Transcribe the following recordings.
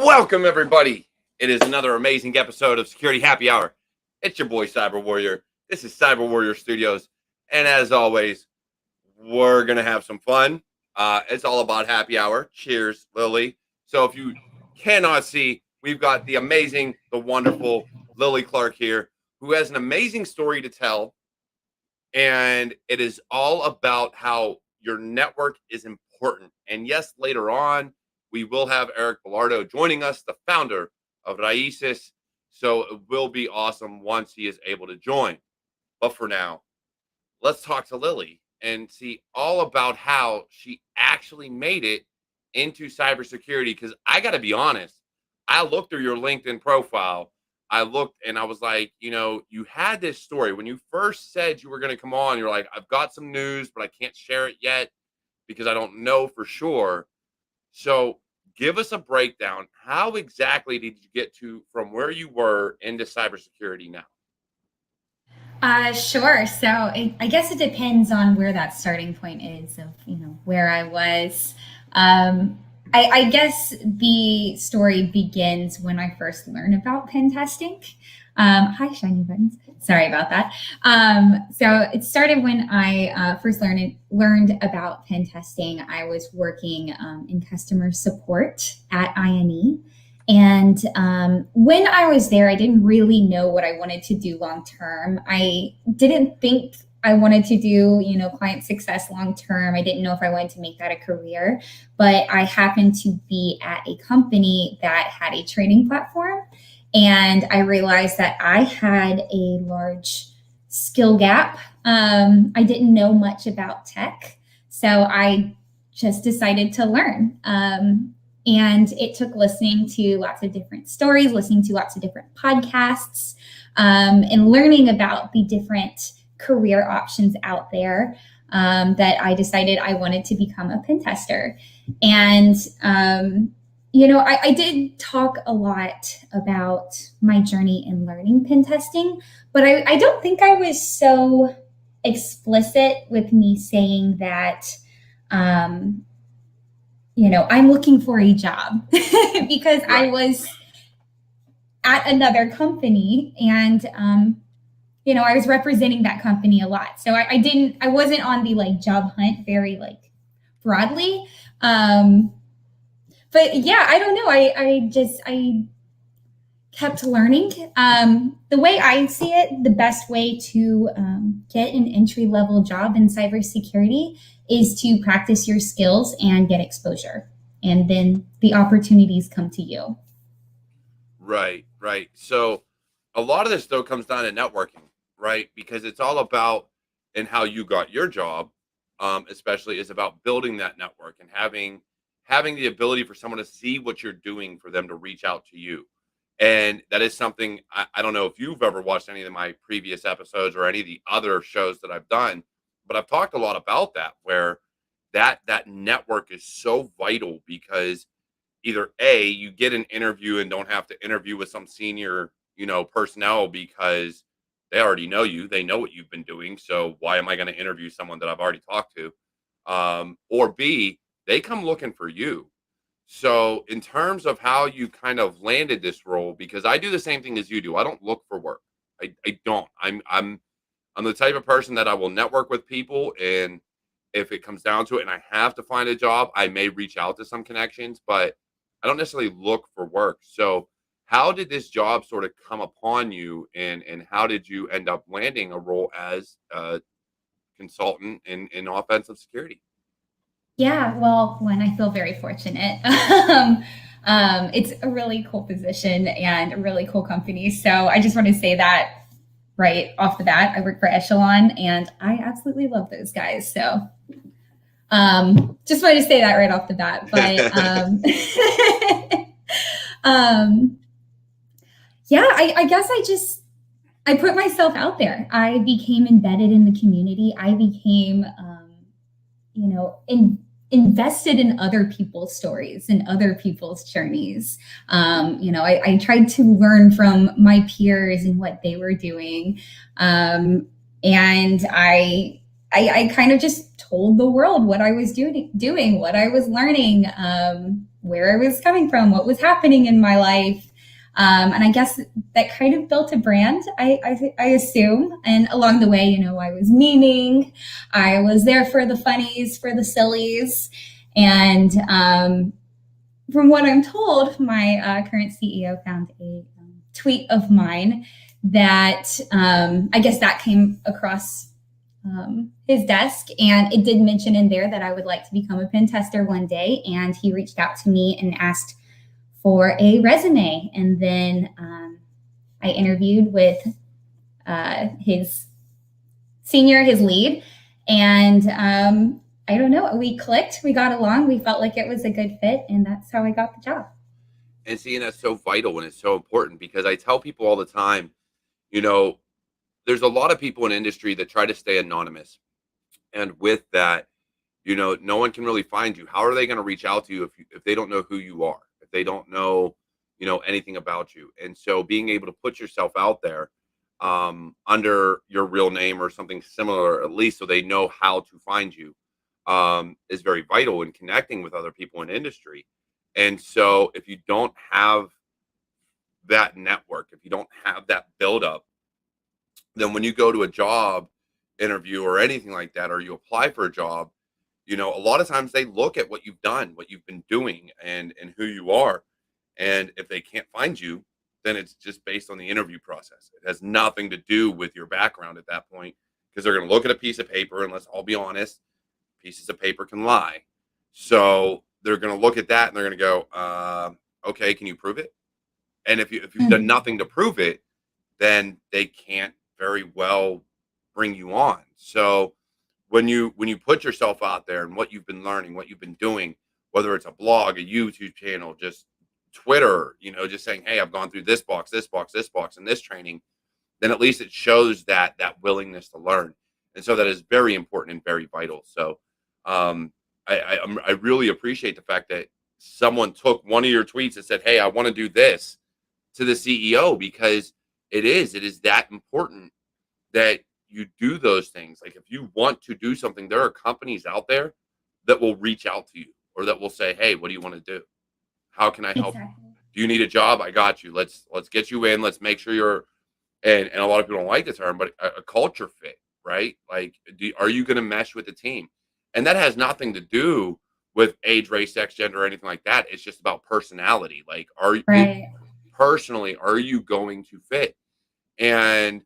Welcome, everybody. It is another amazing episode of Security Happy Hour. It's your boy, Cyber Warrior. This is CyberWarriorStudios. And as always, we're going to have some fun. It's all about happy hour. Cheers, Lily. So if you cannot see, we've got the amazing, the wonderful Lily Clark here, who has an amazing story to tell. And it is all about how your network is important. And yes, later on, we will have Eric Bellardo joining us, the founder of Raices. So it will be awesome once he is able to join. But for now, let's talk to Lily and see all about how she actually made it into cybersecurity. Because I got to be honest, I looked through your LinkedIn profile. I looked and I was like, you had this story. When you first said you were going to come on, you're like, I've got some news, but I can't share it yet because I don't know for sure. So give us a breakdown. How exactly did you get from where you were into cybersecurity now? Sure. So I guess it depends on where that starting point is of, where I was. I guess the story begins when I first learned about pen testing. Hi, shiny buttons. Sorry about that. So it started when I first learned about pen testing. I was working in customer support at INE. And when I was there, I didn't really know what I wanted to do long term. I didn't think I wanted to do, client success long term. I didn't know if I wanted to make that a career, but I happened to be at a company that had a training platform. And I realized that I had a large skill gap. I didn't know much about tech, so I just decided to learn. And it took listening to lots of different stories, listening to lots of different podcasts, and learning about the different career options out there that I decided I wanted to become a pen tester. And I did talk a lot about my journey in learning pen testing, but I don't think I was so explicit with me saying that, I'm looking for a job because right. I was at another company and, I was representing that company a lot. So I wasn't on the job hunt very broadly. But yeah, I don't know. I kept learning. The way I see it, the best way to get an entry-level job in cybersecurity is to practice your skills and get exposure. And then the opportunities come to you. Right. So a lot of this, though, comes down to networking, right? Because it's all about, and how you got your job, especially, is about building that network and having the ability for someone to see what you're doing for them to reach out to you. And that is something, I don't know if you've ever watched any of my previous episodes or any of the other shows that I've done, but I've talked a lot about that, where that network is so vital, because either A, you get an interview and don't have to interview with some senior, personnel, because they already know you, they know what you've been doing. So why am I going to interview someone that I've already talked to? Or B, they come looking for you. So in terms of how you kind of landed this role, because I do the same thing as you do. I don't look for work. I don't. I'm the type of person that I will network with people, and if it comes down to it and I have to find a job, I may reach out to some connections, but I don't necessarily look for work. So how did this job sort of come upon you, and how did you end up landing a role as a consultant in offensive security? Yeah, well, I feel very fortunate. It's a really cool position and a really cool company. So I just want to say that right off the bat. I work for Echelon and I absolutely love those guys. So just wanted to say that right off the bat. But yeah, I guess I put myself out there. I became embedded in the community. I became invested in other people's stories and other people's journeys. I tried to learn from my peers and what they were doing. And I kind of just told the world what I was doing, what I was learning. where I was coming from, what was happening in my life. And I guess that kind of built a brand, I assume. And along the way, I was memeing. I was there for the funnies, for the sillies. And from what I'm told, my current CEO found a tweet of mine that I guess that came across his desk, and it did mention in there that I would like to become a pen tester one day. And he reached out to me and asked for a resume, and then I interviewed with his senior, his lead, and I don't know, we clicked, we got along, we felt like it was a good fit, and that's how I got the job. And seeing that's so vital and it's so important because I tell people all the time, you know, there's a lot of people in industry that try to stay anonymous. And with that, no one can really find you. How are they going to reach out to you if they don't know who you are, if they don't know, anything about you? And so being able to put yourself out there under your real name or something similar, at least so they know how to find you, is very vital in connecting with other people in industry. And so if you don't have that network, if you don't have that buildup, then when you go to a job interview or anything like that, or you apply for a job, a lot of times they look at what you've done, what you've been doing, and who you are. And if they can't find you, then it's just based on the interview process. It has nothing to do with your background at that point, because they're going to look at a piece of paper, and let's all be honest, pieces of paper can lie. So they're going to look at that and they're going to go, okay, can you prove it? And if you've done nothing to prove it, then they can't very well bring you on. So when you put yourself out there and what you've been learning, what you've been doing, whether it's a blog, a YouTube channel, just Twitter, just saying, hey, I've gone through this box, this box, this box, and this training, then at least it shows that willingness to learn. And so that is very important and very vital. So I really appreciate the fact that someone took one of your tweets and said, hey, I want to do this to the CEO, because it is that important that you do those things. Like if you want to do something, there are companies out there that will reach out to you or that will say, hey, what do you want to do? How can I help? Exactly. Do you need a job? I got you. Let's get you in. Let's make sure you're, and a lot of people don't like the term, but a culture fit, right? Like, are you going to mesh with the team? And that has nothing to do with age, race, sex, gender, or anything like that. It's just about personality. Like, Right. personally, are you going to fit? And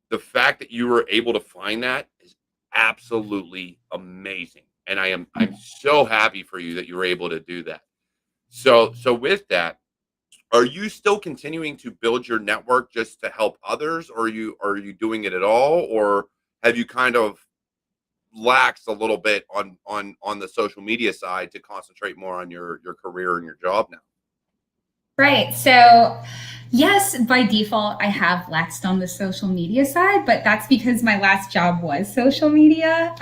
the fact that you were able to find that is absolutely amazing. And I'm so happy for you that you were able to do that. So with that, are you still continuing to build your network just to help others, or are you doing it at all, or have you kind of laxed a little bit on the social media side to concentrate more on your career and your job now? Right. So, yes, by default, I have laxed on the social media side, but that's because my last job was social media.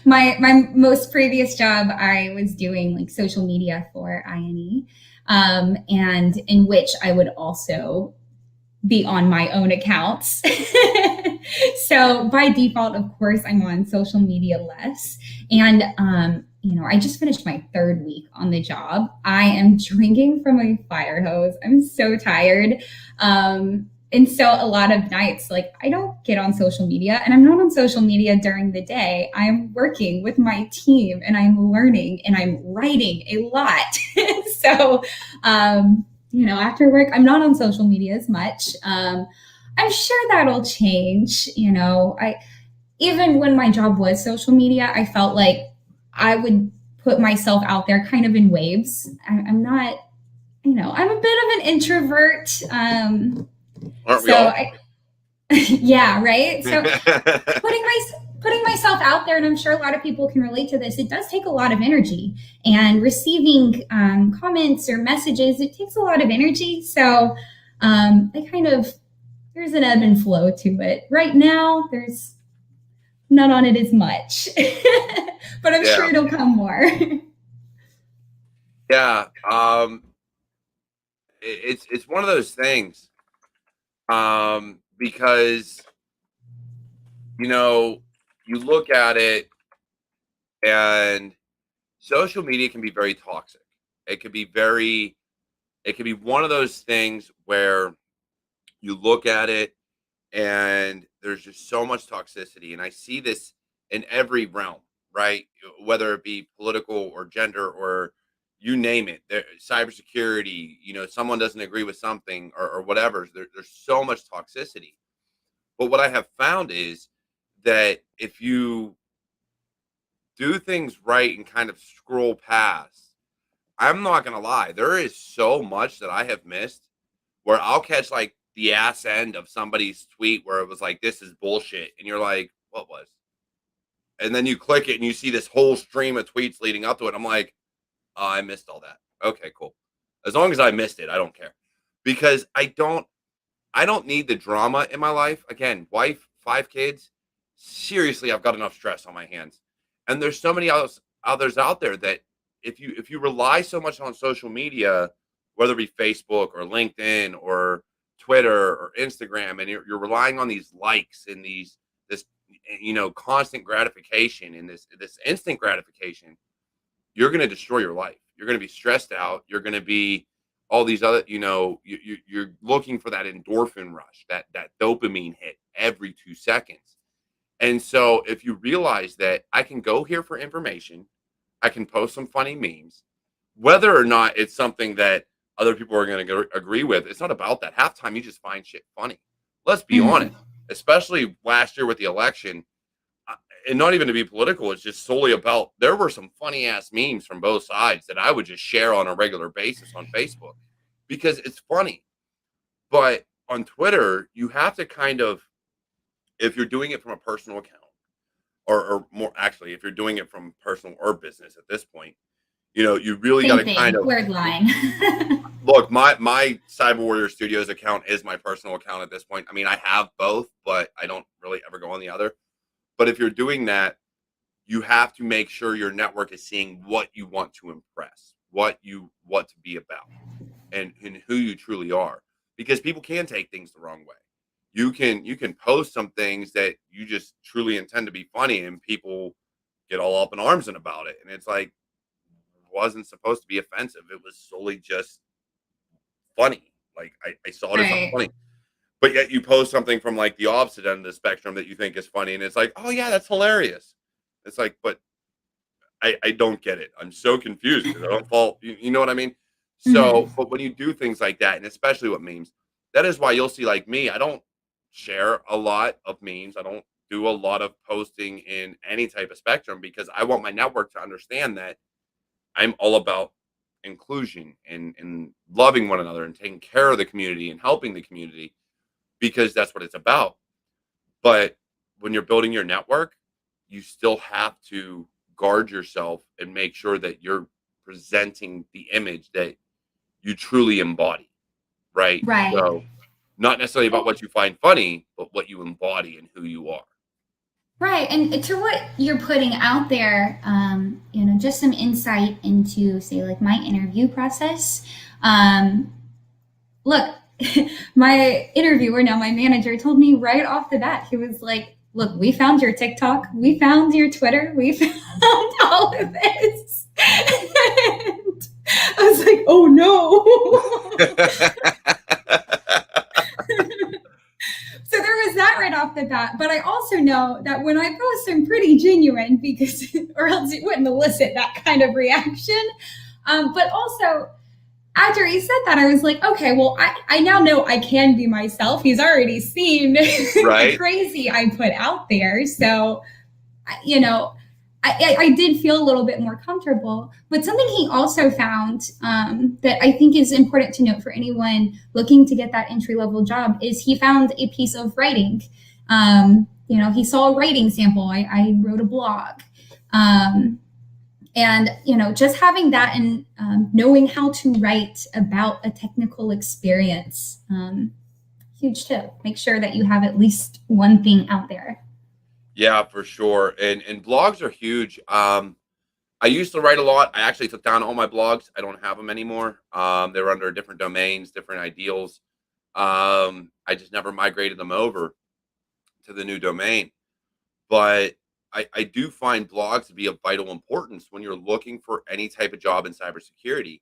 My most previous job, I was doing like social media for INE, and in which I would also be on my own accounts. So by default, of course, I'm on social media less. And, I just finished my third week on the job. I am drinking from a fire hose. I'm so tired. And so a lot of nights, like I don't get on social media, and I'm not on social media during the day. I'm working with my team and I'm learning and I'm writing a lot. So, after work, I'm not on social media as much. I'm sure that'll change. Even when my job was social media, I felt like I would put myself out there kind of in waves. I'm not, I'm a bit of an introvert. Aren't we So all? yeah, right. So putting myself out there, and I'm sure a lot of people can relate to this, it does take a lot of energy, and receiving comments or messages, it takes a lot of energy. So there's an ebb and flow to it. Right now, there's not on it as much, but I'm sure Yeah. it'll come more. Yeah. It's one of those things. Because you look at it, and social media can be very toxic. It could be very, it could be one of those things where you look at it and there's just so much toxicity. And I see this in every realm, right? Whether it be political or gender or you name it, there, cybersecurity, someone doesn't agree with something or whatever. There's so much toxicity. But what I have found is that if you do things right and kind of scroll past, I'm not gonna lie, there is so much that I have missed where I'll catch like the ass end of somebody's tweet where it was like, this is bullshit. And you're like, what was? And then you click it and you see this whole stream of tweets leading up to it. I'm like, oh, I missed all that. Okay, cool. As long as I missed it, I don't care. Because I don't need the drama in my life. Again, wife, 5 kids. Seriously, I've got enough stress on my hands. And there's so many others out there that if you rely so much on social media, whether it be Facebook or LinkedIn or Twitter or Instagram, and you're relying on these likes and this constant gratification and this instant gratification, you're going to destroy your life. You're going to be stressed out. You're going to be all these other, you're looking for that endorphin rush, that dopamine hit every 2 seconds. And so if you realize that I can go here for information, I can post some funny memes, whether or not it's something that other people are going to agree with. It's not about that. Half time, you just find shit funny. Let's be honest, especially last year with the election. And not even to be political, it's just solely about, there were some funny ass memes from both sides that I would just share on a regular basis on Facebook because it's funny. But on Twitter, you have to kind of, if you're doing it from a personal account, or more actually, if you're doing it from personal or business at this point, you really got to kind of weird line. look. My CyberWarriorStudios account is my personal account at this point. I mean, I have both, but I don't really ever go on the other. But if you're doing that, you have to make sure your network is seeing what you want to impress, what you want to be about, and who you truly are. Because people can take things the wrong way. You can post some things that you just truly intend to be funny, and people get all up in arms and about it. And it's like, wasn't supposed to be offensive. It was solely just funny. Like I saw it as something funny. But yet you post something from like the opposite end of the spectrum that you think is funny, and it's like, oh yeah, that's hilarious. It's like, but I don't get it. I'm so confused because I don't fall. You know what I mean? So, but when you do things like that, and especially with memes, that is why you'll see like me. I don't share a lot of memes. I don't do a lot of posting in any type of spectrum because I want my network to understand that I'm all about inclusion and loving one another and taking care of the community and helping the community because that's what it's about. But when you're building your network, you still have to guard yourself and make sure that you're presenting the image that you truly embody, right? Right. So, not necessarily about what you find funny, but what you embody and who you are. Right. And to what you're putting out there, just some insight into, say, like my interview process. Look, my interviewer, now my manager, told me right off the bat, he was like, look, we found your TikTok, we found your Twitter, we found all of this. And I was like, oh no. So there was that right off the bat. But I also know that when I post, I'm pretty genuine because, or else it wouldn't elicit that kind of reaction. But also, after he said that, I was like, okay, well, I now know I can be myself. He's already seen the crazy I put out there. So, I did feel a little bit more comfortable. But something he also found that I think is important to note for anyone looking to get that entry level job is he found a piece of writing. He saw a writing sample. I wrote a blog. And just having that and knowing how to write about a technical experience, huge tip. Make sure that you have at least one thing out there. Yeah, for sure. And blogs are huge. I used to write a lot. I actually took down all my blogs. I don't have them anymore. They were under different domains, different ideals. I just never migrated them over to the new domain. But I do find blogs to be of vital importance when you're looking for any type of job in cybersecurity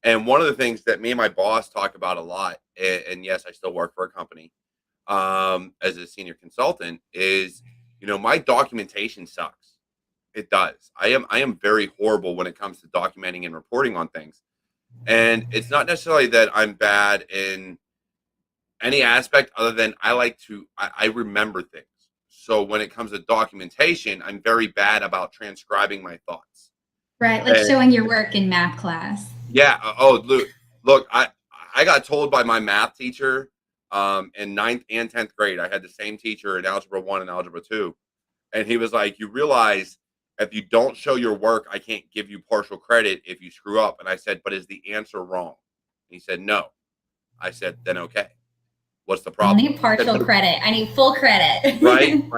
And one of the things that me and my boss talk about a lot, and yes, I still work for a company as a senior consultant, is my documentation sucks. It does. I am very horrible when it comes to documenting and reporting on things. And it's not necessarily that I'm bad in any aspect other than I remember things. So when it comes to documentation, I'm very bad about transcribing my thoughts. Right, like And showing your work in math class. yeah, oh look, I got told by my math teacher in ninth and 10th grade. I had the same teacher in algebra 1 and algebra 2. And he was like, "You realize if you don't show your work, I can't give you partial credit if you screw up." And I said, "But is the answer wrong?" And he said, "No." I said, "Then okay. What's the I don't problem?" need He said, partial "But credit. I need full right? credit. Like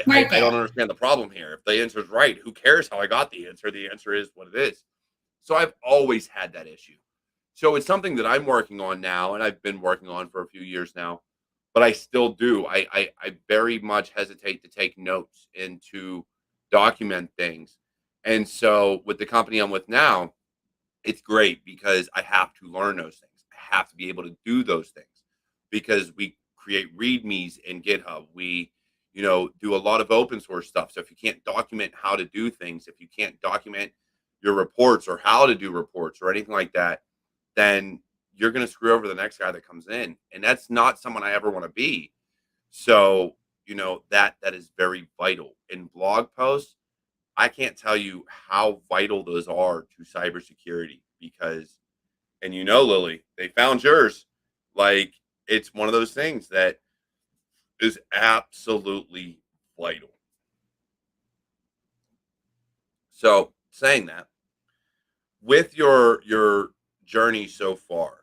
Mark I it. don't understand the problem here. If the answer is right, who cares how I got the answer? The answer is what it is." So I've always had that issue. So it's something that I'm working on now, and I've been working on for a few years now. But I still do. I very much hesitate to take notes and to document things. And so with the company I'm with now, it's great because I have to learn those things. I have to be able to do those things because we create readmes in GitHub. We, do a lot of open source stuff. So if you can't document how to do things, if you can't document your reports or how to do reports or anything like that, then you're going to screw over the next guy that comes in. And that's not someone I ever want to be. So, that is very vital in blog posts. I can't tell you how vital those are to cybersecurity because, and Lily, they found yours. Like, it's one of those things that is absolutely vital. So, saying that, with your journey so far,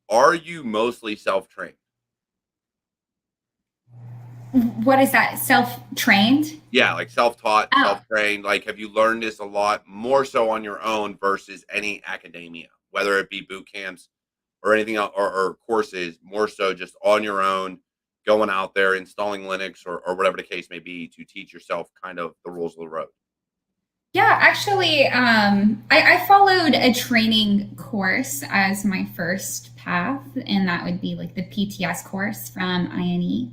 are you mostly self-trained? What is that? Self-trained? Yeah, like self-taught, Oh, self-trained. Like, have you learned this a lot more so on your own versus any academia, whether it be boot camps or anything else, or courses, more so just on your own, going out there, installing Linux or whatever the case may be to teach yourself kind of the rules of the road? yeah, actually, I followed a training course as my first path, and that would be like the PTS course from INE.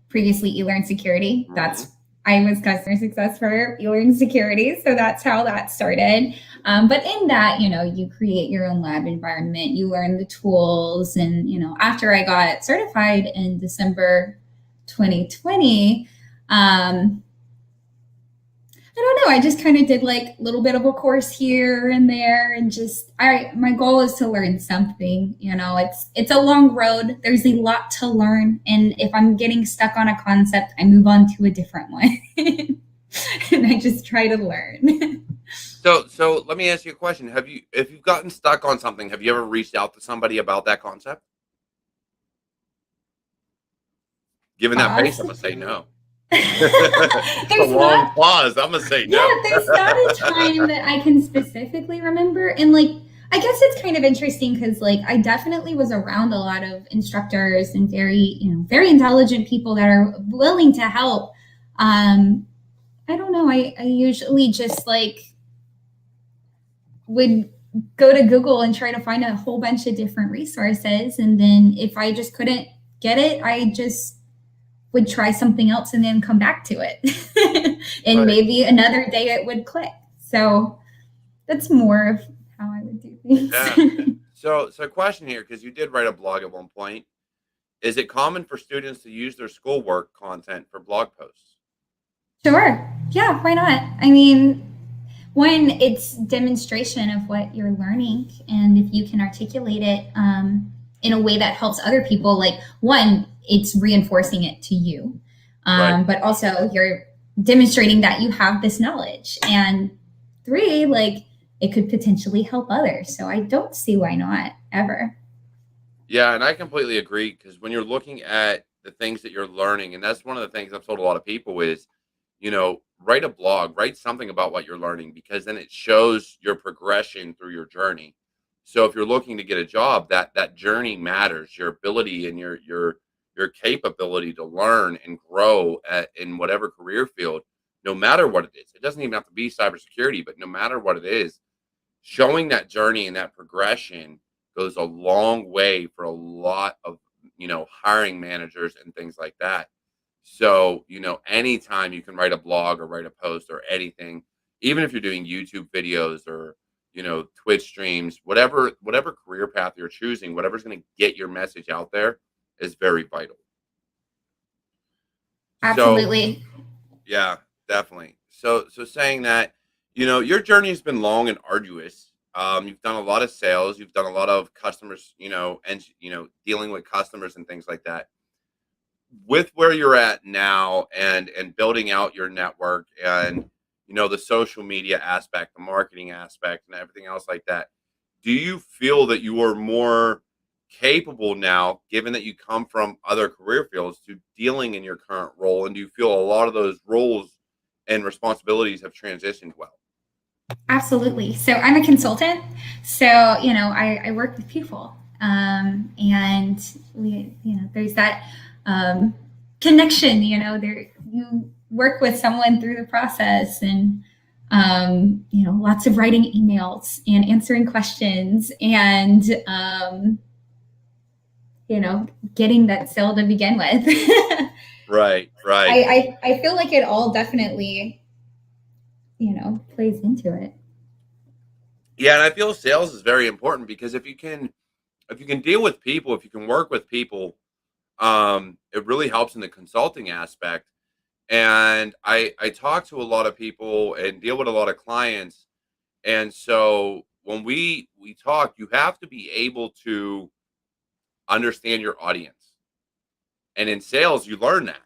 Previously, eLearn Security. Hmm. I was customer success for eLearn Security, so that's how that started. But in that, you create your own lab environment, you learn the tools, and after I got certified in December 2020. I don't know. I just kind of did like a little bit of a course here and there, and just my goal is to learn something. It's a long road. There's a lot to learn, and if I'm getting stuck on a concept, I move on to a different one, and I just try to learn. So let me ask you a question. If you've gotten stuck on something, have you ever reached out to somebody about that concept? Given that pace, I'm gonna say Possibly. no. It's a There's long not pause. I'm gonna say Yeah, no. there's not a time that I can specifically remember. And like, I guess it's kind of interesting because like I definitely was around a lot of instructors and very intelligent people that are willing to help. I don't know. I usually just like would go to Google and try to find a whole bunch of different resources. And then if I just couldn't get it, I just would try something else and then come back to it. And Right. maybe another day it would click. So that's more of how I would do Yeah. things. So question here, because you did write a blog at one point. Is it common for students to use their schoolwork content for blog posts? Sure. Yeah, why not? I mean, when it's demonstration of what you're learning, and if you can articulate it in a way that helps other people, like one, it's reinforcing it to you, Right. but also you're demonstrating that you have this knowledge, and three, like it could potentially help others. So I don't see why not ever. Yeah, and I completely agree because when you're looking at the things that you're learning, and that's one of the things I've told a lot of people is, write a blog, write something about what you're learning because then it shows your progression through your journey. So if you're looking to get a job, that journey matters, your ability and your capability to learn and grow in whatever career field, no matter what it is. It doesn't even have to be cybersecurity, but no matter what it is, showing that journey and that progression goes a long way for a lot of, hiring managers and things like that. So, anytime you can write a blog or write a post or anything, even if you're doing YouTube videos or, Twitch streams, whatever career path you're choosing, whatever's going to get your message out there is very vital. So, Absolutely. yeah, definitely. So saying that, your journey has been long and arduous. You've done a lot of sales, you've done a lot of customers, and dealing with customers and things like that. With where you're at now and building out your network and the social media aspect, the marketing aspect and everything else like that, do you feel that you are more capable now, given that you come from other career fields, to dealing in your current role, and do you feel a lot of those roles and responsibilities have transitioned well? Absolutely. So I'm a consultant. So, I work with people. And there's that connection, there you work with someone through the process and, lots of writing emails and answering questions and, getting that sale to begin with. Right, right. I feel like it all definitely, plays into it. Yeah, and I feel sales is very important because if you can deal with people, if you can work with people, it really helps in the consulting aspect. And I talk to a lot of people and deal with a lot of clients. And so when we talk, you have to be able to understand your audience. And in sales, you learn that.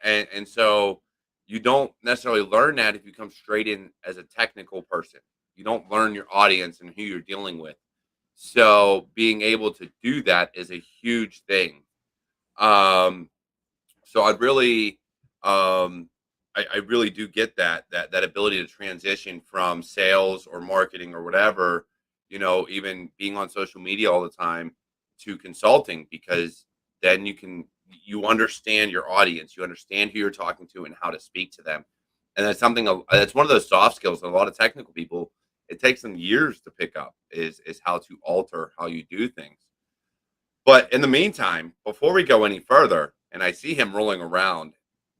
And so you don't necessarily learn that if you come straight in as a technical person. You don't learn your audience and who you're dealing with. So being able to do that is a huge thing. Um, so I'd really, I really do get that ability to transition from sales or marketing or whatever, even being on social media all the time, to consulting, because then you understand your audience, you understand who you're talking to and how to speak to them, and that's something that's one of those soft skills that a lot of technical people, it takes them years to pick up, is how to alter how you do things. But in the meantime, before we go any further, and I see him rolling around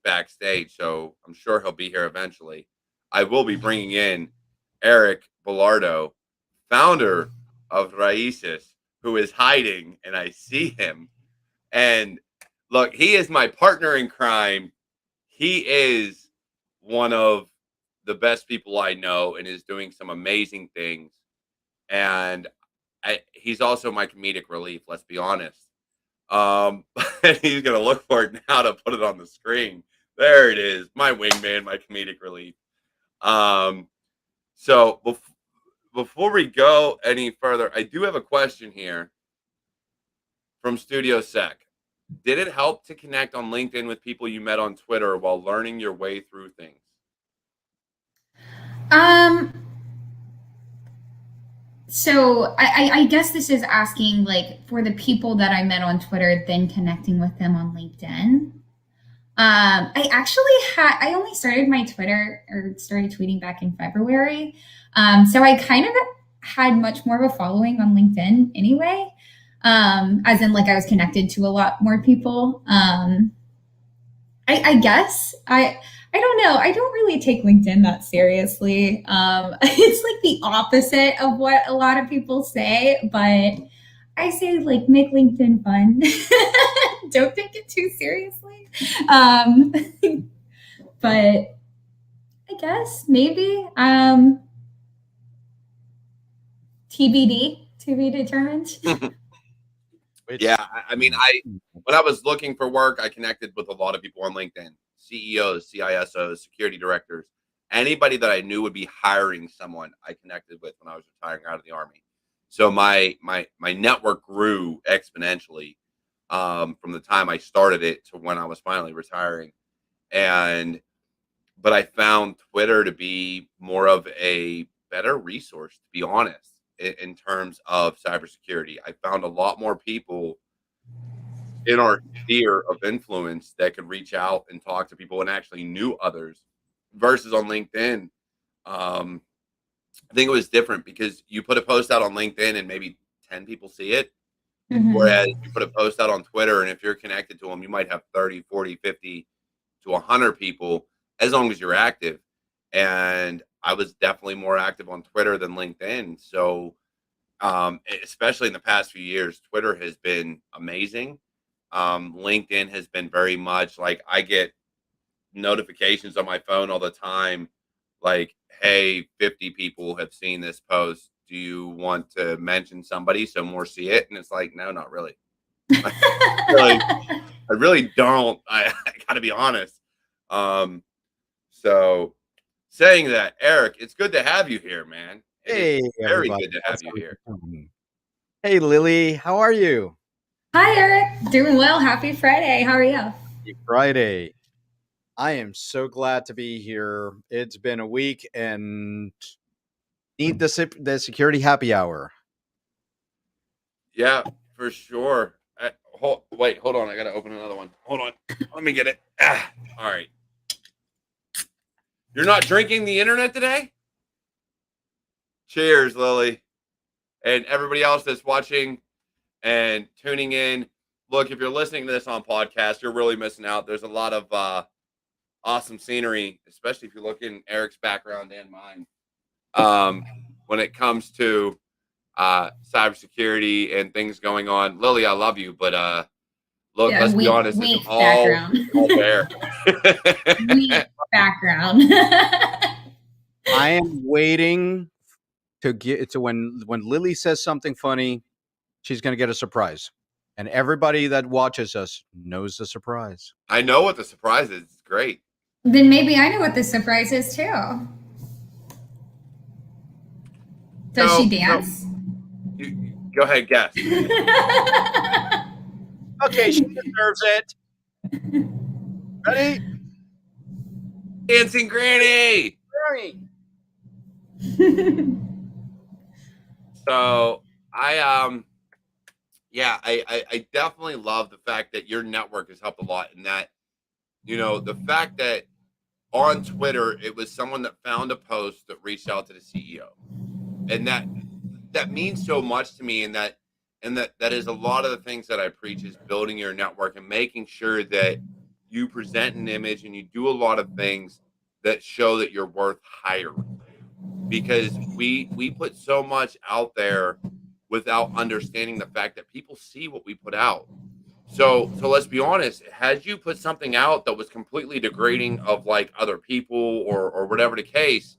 backstage, so I'm sure he'll be here eventually, I will be bringing in Eric Bellardo, founder of Raices, who is hiding, and I see him. And look, he is my partner in crime. He is one of the best people I know and is doing some amazing things. And he's also my comedic relief, let's be honest. And he's gonna look for it now to put it on the screen. There it is, my wingman, my comedic relief. Um, so before we go any further, I do have a question here from Studio Sec. Did it help to connect on LinkedIn with people you met on Twitter while learning your way through things? Um, so I guess this is asking like for the people that I met on Twitter, then connecting with them on LinkedIn. I only started my Twitter or started tweeting back in February. So I kind of had much more of a following on LinkedIn anyway. As in like I was connected to a lot more people. I guess I don't know. I don't really take LinkedIn that seriously. It's like the opposite of what a lot of people say, but I say like make LinkedIn fun. Don't take it too seriously. Um, but I guess maybe TBD to be determined. Yeah, I mean, when I was looking for work, I connected with a lot of people on LinkedIn: CEOs, CISOs, security directors, anybody that I knew would be hiring someone. I connected with when I was retiring out of the army. So my network grew exponentially, from the time I started it to when I was finally retiring. And but I found Twitter to be more of a better resource, to be honest, in terms of cybersecurity. I found a lot more people in our sphere of influence that could reach out and talk to people and actually knew others, versus on LinkedIn. Um, I think it was different because you put a post out on LinkedIn and maybe 10 people see it. Hmm. Whereas you put a post out on Twitter, and if you're connected to them, you might have 30, 40, 50 to 100 people as long as you're active. And I was definitely more active on Twitter than LinkedIn. So, especially in the past few years, Twitter has been amazing. LinkedIn has been very much like I get notifications on my phone all the time, like, hey, 50 people have seen this post. Do you want to mention somebody so more see it? And it's like, no, not really. Really, I really don't. I gotta be honest. Um, so saying that, Eric, it's good to have you here, man. It is Hey, very everybody. good to have How's you here. everything going? Hey, Lily. How are you? Hi, Eric. Doing well. Happy Friday. How are you? Happy Friday. I am so glad to be here. It's been a week and need the security happy hour. Yeah, for sure. Wait, hold on. I gotta open another one. Hold on. Let me get it. All right. You're not drinking the internet today? Cheers, Lily. And everybody else that's watching and tuning in. Look, if you're listening to this on podcast, you're really missing out. There's a lot of awesome scenery, especially if you look in Eric's background and mine. When it comes to cybersecurity and things going on. Lily, I love you, but look, Yeah, let's be honest, it's weak all background. there. Weak background. I am waiting to get to when Lily says something funny, she's going to get a surprise. And everybody that watches us knows the surprise. I know what the surprise is. It's great. Then maybe I know what the surprise is too. Does she So dance? you go ahead, guess. Okay, she deserves it. Ready? Dancing Granny. Ready. So yeah, I definitely love the fact that your network has helped a lot, and that the fact that on Twitter it was someone that found a post that reached out to the CEO, and that means so much to me, and that is a lot of the things that I preach is building your network and making sure that you present an image and you do a lot of things that show that you're worth hiring, because we put so much out there without understanding the fact that people see what we put out. So let's be honest, had you put something out that was completely degrading of like other people or whatever the case,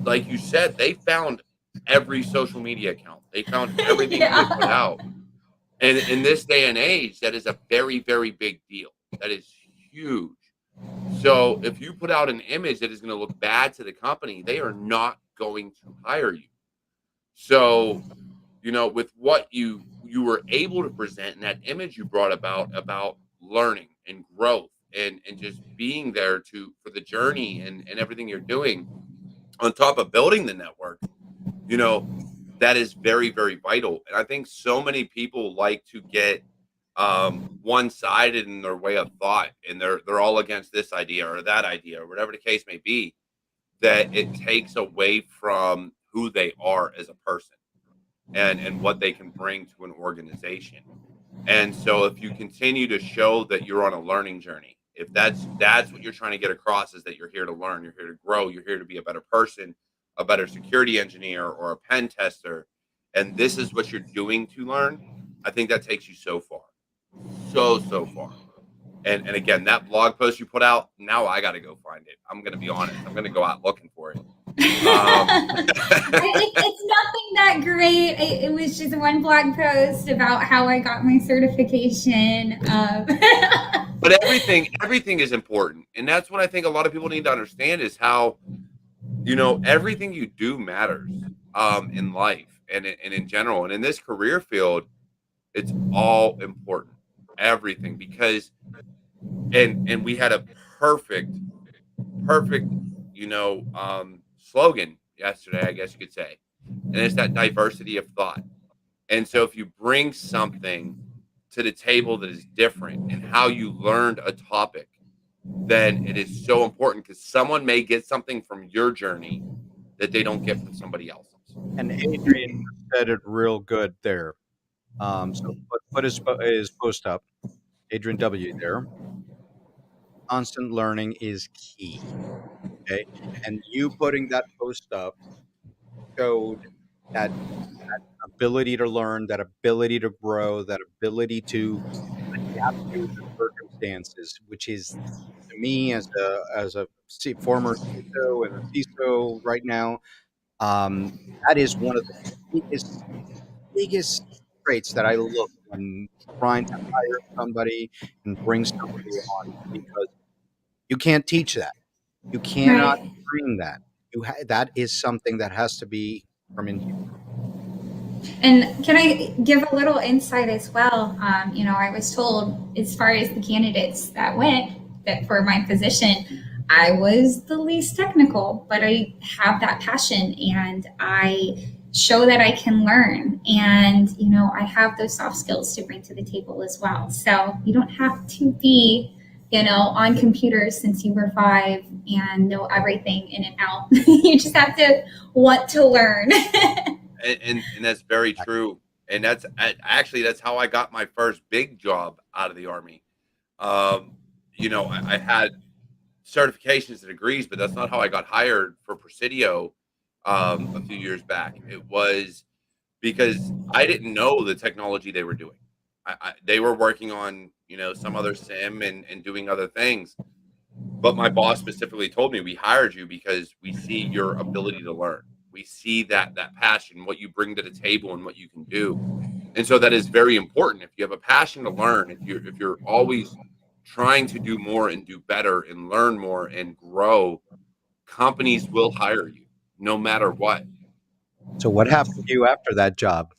like you said, they found every social media account. They found everything you had put Yeah. out. And in this day and age, that is a very, very big deal. That is huge. So if you put out an image that is going to look bad to the company, they are not going to hire you. So, with what you were able to present and that image you brought about learning and growth and just being there to for the journey and everything you're doing on top of building the network, you know, that is very, very vital. And I think so many people like to get one-sided in their way of thought, and they're all against this idea or that idea or whatever the case may be, that it takes away from who they are as a person and what they can bring to an organization. And so if you continue to show that you're on a learning journey, if that's what you're trying to get across, is that you're here to learn, you're here to grow, you're here to be a better person, a better security engineer or a pen tester, and this is what you're doing to learn, I think that takes you so far. So far. And again, that blog post you put out, now I got to go find it. I'm going to be honest. I'm going to go out looking for it. It's nothing that great. It was just one blog post about how I got my certification. But everything is important, and that's what I think a lot of people need to understand is how everything you do matters in life and in general, and in this career field, it's all important, everything, because and we had a perfect slogan yesterday, I guess you could say, and it's that diversity of thought. And so if you bring something to the table that is different in how you learned a topic, then it is so important because someone may get something from your journey that they don't get from somebody else. And Adrian said it real good there. So put his post up, Adrian W. there. Constant learning is key. Okay, and you putting that post up showed that ability to learn, that ability to grow, that ability to adapt to the circumstances, which is to me as a former CISO and a CISO right now, that is one of the biggest traits that I look when trying to hire somebody and bring somebody on, because you can't teach that. You cannot Right. train that. That is something that has to be from inside. And can I give a little insight as well? I was told, as far as the candidates that went, that for my position, I was the least technical, but I have that passion and I show that I can learn. And, I have those soft skills to bring to the table as well. So you don't have to be, on computers since you were 5 and know everything in and out. You just have to want to learn. And that's very true. And that's actually that's how I got my first big job out of the Army. I had certifications and degrees, but that's not how I got hired for Presidio a few years back. It was because I didn't know the technology they were doing. They were working on some other sim and doing other things. But my boss specifically told me, we hired you because we see your ability to learn. We see that passion, what you bring to the table, and what you can do. And so that is very important. If you have a passion to learn, if you're always trying to do more and do better and learn more and grow, companies will hire you no matter what. So what happened to you after that job?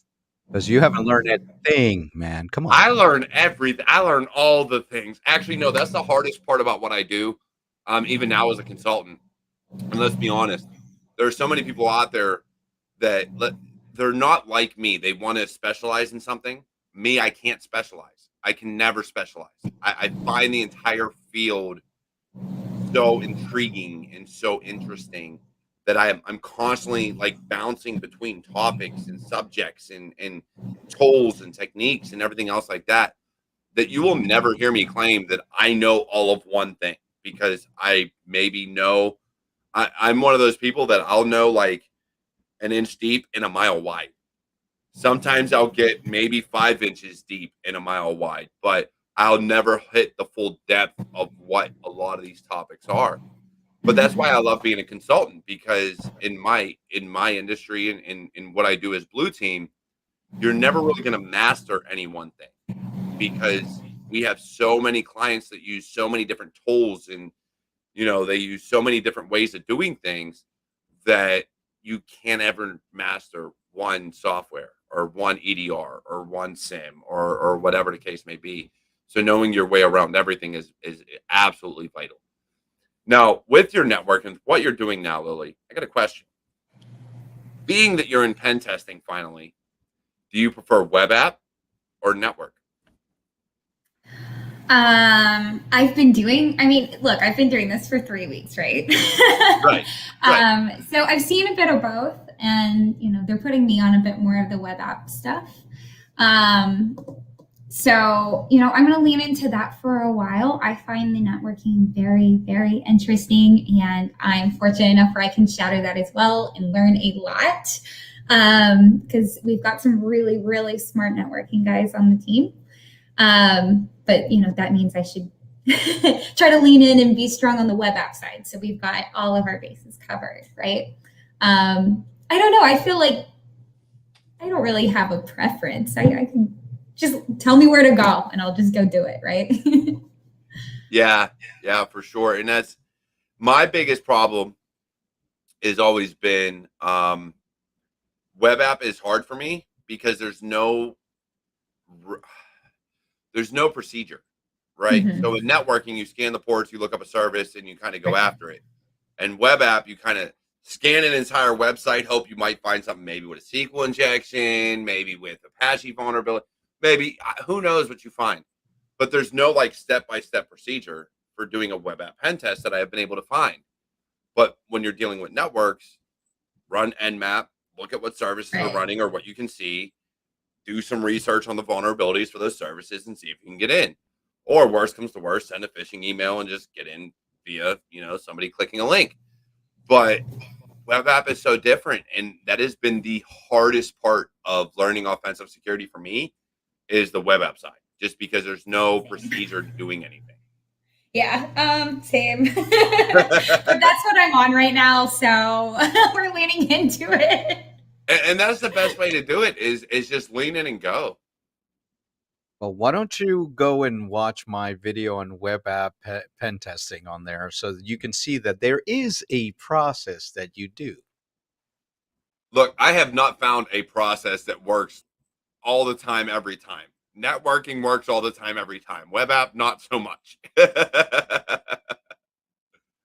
Because you haven't learned a thing, man. Come on. I learn everything. I learn all the things. Actually, no, that's the hardest part about what I do. Even now as a consultant. And let's be honest, there are so many people out there that they're not like me. They want to specialize in something. Me, I can't specialize. I can never specialize. I find the entire field so intriguing and so interesting that I'm constantly like bouncing between topics and subjects and tools and techniques and everything else like that. That you will never hear me claim that I know all of one thing, because I maybe know. I'm one of those people that I'll know like an inch deep and a mile wide. Sometimes I'll get maybe 5 inches deep and a mile wide, but I'll never hit the full depth of what a lot of these topics are. But that's why I love being a consultant, because in my industry and in what I do as Blue Team, you're never really going to master any one thing, because we have so many clients that use so many different tools, and they use so many different ways of doing things that you can't ever master one software or one EDR or one SIM or whatever the case may be. So knowing your way around everything is absolutely vital. Now, with your network and what you're doing now, Lily, I got a question. Being that you're in pen testing finally, do you prefer web app or network? I've been doing, I've been doing this for 3 weeks, right? Right. So I've seen a bit of both, and, they're putting me on a bit more of the web app stuff. So, I'm going to lean into that for a while. I find the networking very, very interesting, and I'm fortunate enough where I can shadow that as well and learn a lot, because we've got some really, really smart networking guys on the team. But that means I should try to lean in and be strong on the web app side. So we've got all of our bases covered, right? I don't know. I feel like I don't really have a preference. I can just tell me where to go and I'll just go do it, right? Yeah, for sure. And that's my biggest problem has always been web app is hard for me because there's no procedure, right? Mm-hmm. So in networking, you scan the ports, you look up a service, and you kind of go after it. And web app, you kind of scan an entire website, hope you might find something maybe with a SQL injection, maybe with Apache vulnerability, maybe who knows what you find. But there's no like step-by-step procedure for doing a web app pen test that I have been able to find. But when you're dealing with networks, run Nmap, look at what services are Right. running or what you can see, do some research on the vulnerabilities for those services and see if you can get in. Or worst comes to worst, send a phishing email and just get in via, somebody clicking a link. But web app is so different. And that has been the hardest part of learning offensive security for me is the web app side, just because there's no procedure to doing anything. Yeah, same. But that's what I'm on right now, so we're leaning into it. And that's the best way to do it is just lean in and go. Well, why don't you go and watch my video on web app pen testing on there so that you can see that there is a process that you do. Look, I have not found a process that works all the time, every time. Networking works all the time, every time. Web app, not so much.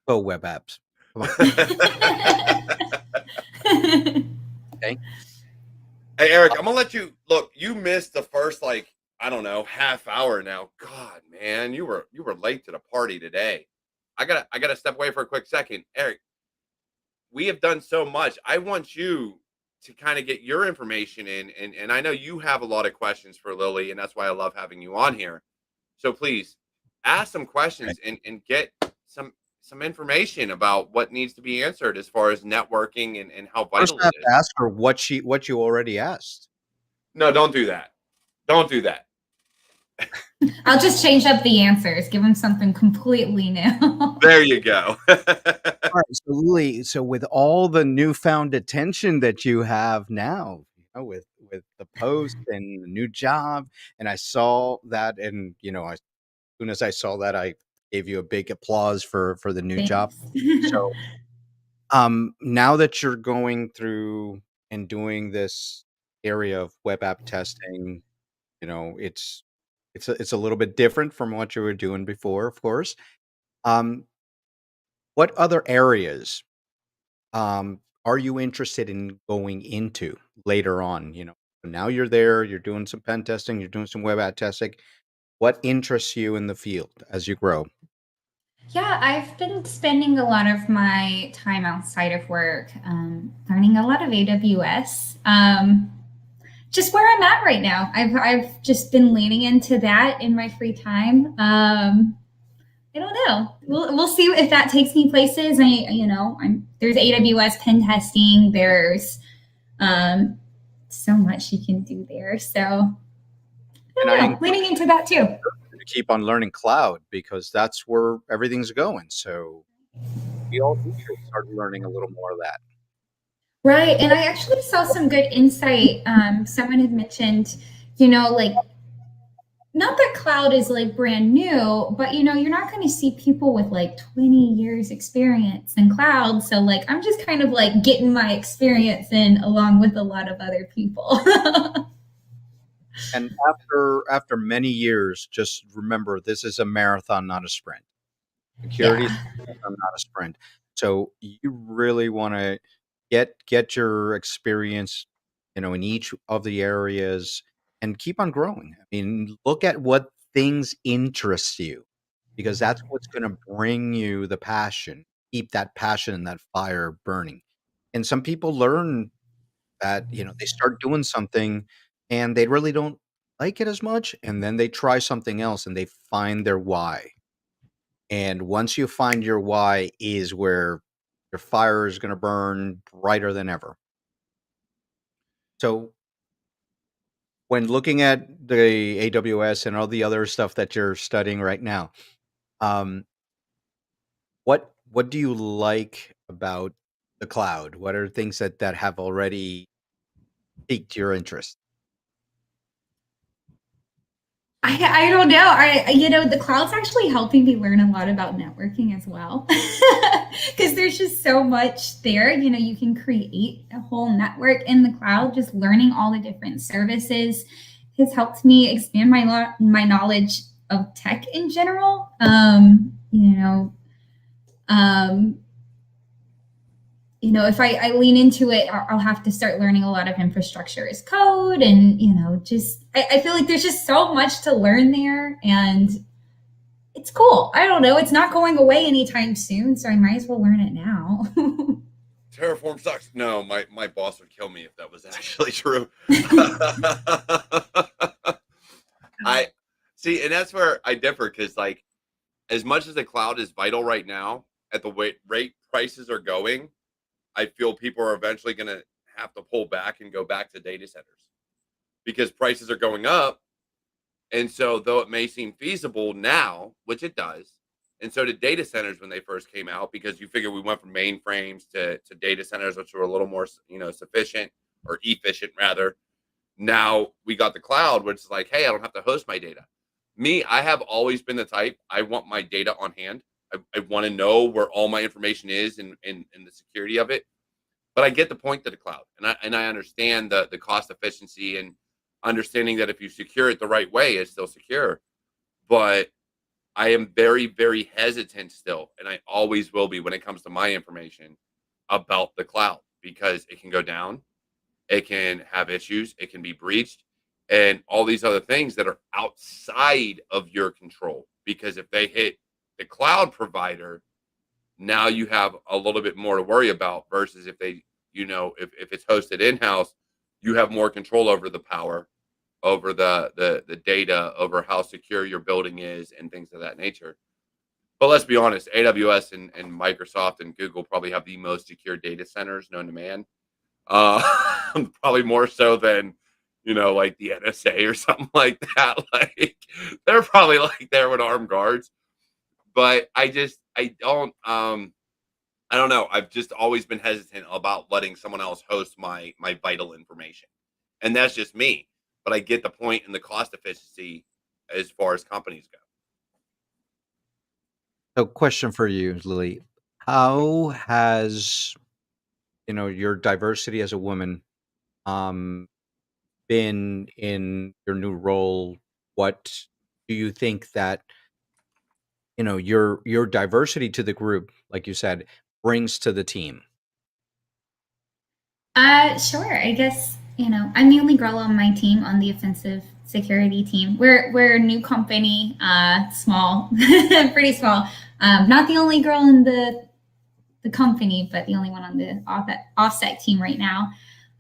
Oh, web apps. Come on. Okay. Hey, Eric, I'm gonna let you look. You missed the first, I don't know, half hour now. God, man, you were late to the party today. I gotta step away for a quick second. Eric, we have done so much. I want you to kind of get your information in, and I know you have a lot of questions for Lily, and that's why I love having you on here. So please ask some questions and get some information about what needs to be answered as far as networking and how First, vital I it have is. to ask her what you already asked. No, don't do that. Don't do that. I'll just change up the answers, give them something completely new. There you go. All right, so Lily, so with all the newfound attention that you have now, with the post and the new job, and I saw that, and as soon as I saw that, I gave you a big applause for the new job. So, now that you're going through and doing this area of web app testing, it's a little bit different from what you were doing before, of course. Um, what other areas are you interested in going into later on? Now you're there, you're doing some pen testing, you're doing some web app testing. What interests you in the field as you grow? Yeah, I've been spending a lot of my time outside of work learning a lot of AWS. Just where I'm at right now. I've just been leaning into that in my free time. I don't know. We'll see if that takes me places. There's AWS pen testing. There's so much you can do there. So I don't know. Leaning into that too. To keep on learning cloud because that's where everything's going. So we all need to start learning a little more of that. Right. And I actually saw some good insight. Someone had mentioned, not that cloud is brand new, but you're not going to see people with 20 years experience in cloud. So I'm just kind of getting my experience in along with a lot of other people. And after many years, just remember this is a marathon, not a sprint. Security is a marathon, not a sprint. So you really want to get your experience, in each of the areas and keep on growing. I mean, look at what things interest you because that's what's going to bring you the passion. Keep that passion and that fire burning. And some people learn that, they start doing something and they really don't like it as much. And then they try something else and they find their why. And once you find your why is where your fire is going to burn brighter than ever. So when looking at the AWS and all the other stuff that you're studying right now, um, what do you like about the cloud? What are things that have already piqued your interest? I don't know. The cloud's actually helping me learn a lot about networking as well. Because there's just so much there. You can create a whole network in the cloud. Just learning all the different services has helped me expand my knowledge of tech in general. If I lean into it, I'll have to start learning a lot of infrastructure as code. And, I feel like there's just so much to learn there. And it's cool. I don't know. It's not going away anytime soon. So I might as well learn it now. Terraform sucks. No, my boss would kill me if that was actually true. I see, and that's where I differ because, like, as much as the cloud is vital right now, at the rate prices are going, I feel people are eventually going to have to pull back and go back to data centers because prices are going up. And so, though it may seem feasible now, which it does, and so did data centers when they first came out, because you figure we went from mainframes to data centers, which were a little more, sufficient or efficient rather. Now we got the cloud, which is like, hey, I don't have to host my data. Me, I have always been the type, I want my data on hand. I want to know where all my information is and the security of it. But I get the point to the cloud, and I understand the cost efficiency and understanding that if you secure it the right way, it's still secure. But I am very, very hesitant still, and I always will be when it comes to my information about the cloud, because it can go down, it can have issues, it can be breached, and all these other things that are outside of your control. Because if they hit the cloud provider, now you have a little bit more to worry about versus if they, if it's hosted in house, you have more control over the power, over the data, over how secure your building is, and things of that nature. But let's be honest, AWS and Microsoft and Google probably have the most secure data centers known to man. Uh, Probably more so than, like the NSA or something like that. Like, they're probably like there with armed guards. But I don't know. I've just always been hesitant about letting someone else host my vital information. And that's just me. But I get the point in the cost efficiency as far as companies go. So, question for you, Lily: how has your diversity as a woman um, been in your new role? What do you think that your diversity to the group, like you said, brings to the team? Sure. I guess, I'm the only girl on my team, on the offensive security team. We're a new company, small, pretty small. Not the only girl in the company, but the only one on the offsec team right now.